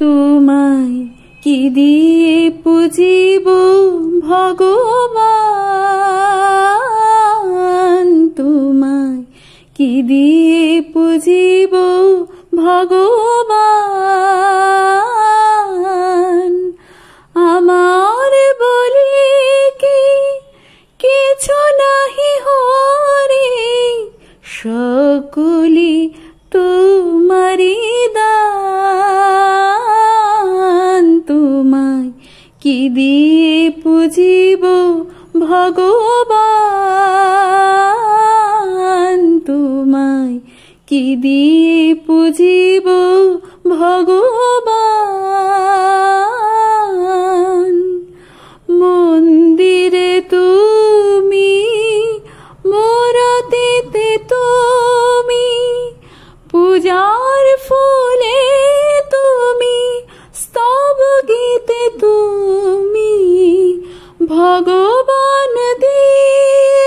তোমায় কি দিয়ে পুজিব ভগবান, তোমায় কি দিয়ে পুজিব ভগবান। আমার বলি কি কিছু নাহি হরি, সকলি তোমারি দান। তোমায় কি দিয়ে পুজিব ভগবান, তোমায় কি দিয়ে পুজিব ভগবান। মন্দিরে তুমি, মূরতিতে তুমি, পূজার ফুলে তুমি, স্তব গীতে তুমি, ভগবান দিয়ে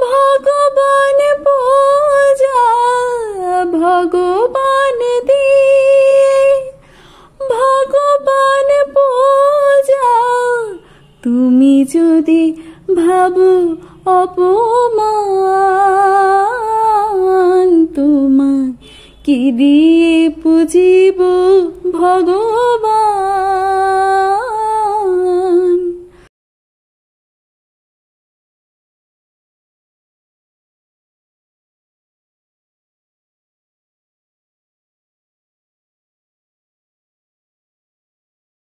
ভগবান পূজা, ভগবান দিয়ে ভগবান পূজা। তুমি যদি ভাবো অপমান, তোমায় কি দিয়ে পুজিব ভগবান।